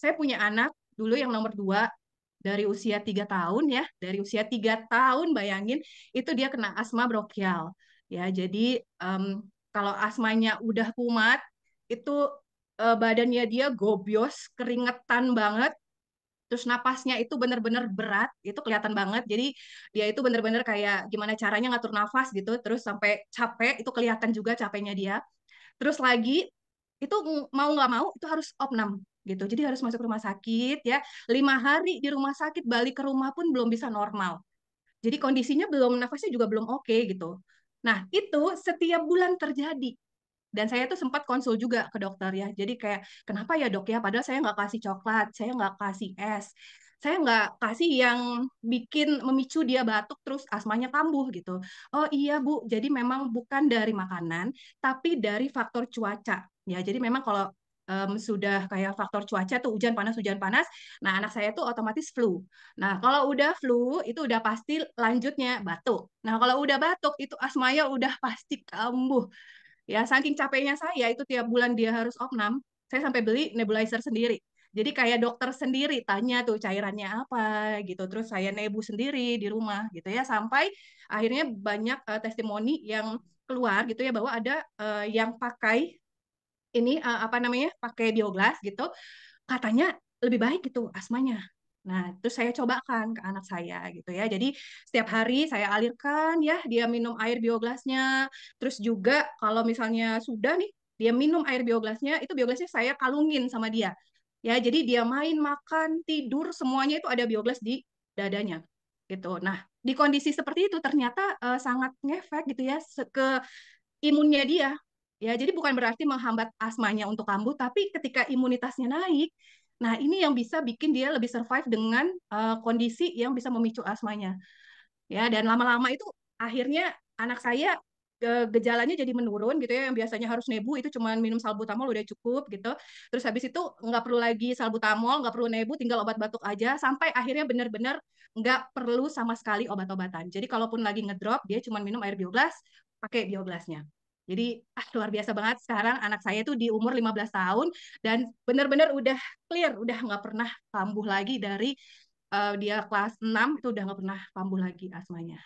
saya punya anak dulu yang nomor dua dari usia 3 tahun ya, dari usia 3 tahun bayangin itu dia kena asma brokial ya. Jadi kalau asmanya udah kumat itu badannya dia gobios, keringetan banget. Terus napasnya itu benar-benar berat, itu kelihatan banget. Jadi dia itu benar-benar kayak gimana caranya ngatur nafas gitu, terus sampai capek, itu kelihatan juga capeknya dia. Terus lagi itu mau nggak mau itu harus opnam gitu. Jadi harus masuk rumah sakit ya. 5 hari di rumah sakit, balik ke rumah pun belum bisa normal. Jadi kondisinya belum, nafasnya juga belum oke gitu. Nah itu setiap bulan terjadi. Dan saya tuh sempat konsul juga ke dokter ya. Jadi kayak, kenapa ya dok ya? Padahal saya nggak kasih coklat, saya nggak kasih es, saya nggak kasih yang bikin memicu dia batuk terus asmanya kambuh gitu. Oh iya Bu, jadi memang bukan dari makanan, tapi dari faktor cuaca. Ya, jadi memang kalau sudah kayak faktor cuaca tuh hujan panas, nah anak saya tuh otomatis flu. Nah kalau udah flu itu udah pasti lanjutnya batuk. Nah kalau udah batuk itu asmanya udah pasti kambuh. Ya, saking capeknya saya itu tiap bulan dia harus opnam, saya sampai beli nebulizer sendiri. Jadi kayak dokter sendiri tanya tuh cairannya apa gitu. Terus saya nebu sendiri di rumah gitu ya sampai akhirnya banyak testimoni yang keluar gitu ya bahwa ada yang pakai ini apa namanya? Pakai bioglas gitu. Katanya lebih baik gitu asmanya. Nah, terus saya cobakan ke anak saya gitu ya. Jadi setiap hari saya alirkan ya, dia minum air bioglasnya. Terus juga kalau misalnya sudah nih, dia minum air bioglasnya, itu bioglasnya saya kalungin sama dia. Ya, jadi dia main, makan, tidur, semuanya itu ada bioglas di dadanya gitu. Nah, di kondisi seperti itu ternyata sangat ngefek gitu ya ke imunnya dia. Ya, jadi bukan berarti menghambat asmanya untuk kambuh, tapi ketika imunitasnya naik, nah ini yang bisa bikin dia lebih survive dengan kondisi yang bisa memicu asmanya. Ya, dan lama-lama itu akhirnya anak saya gejalanya jadi menurun gitu ya, yang biasanya harus nebu itu cuma minum salbutamol udah cukup gitu. Terus habis itu nggak perlu lagi salbutamol, nggak perlu nebu, tinggal obat batuk aja sampai akhirnya benar-benar nggak perlu sama sekali obat-obatan. Jadi kalaupun lagi ngedrop dia cuma minum air bioglas, pakai bioglasnya. Jadi luar biasa banget sekarang anak saya tuh di umur 15 tahun dan benar-benar udah clear, udah nggak pernah kambuh lagi dari dia kelas 6 itu udah nggak pernah kambuh lagi asmanya.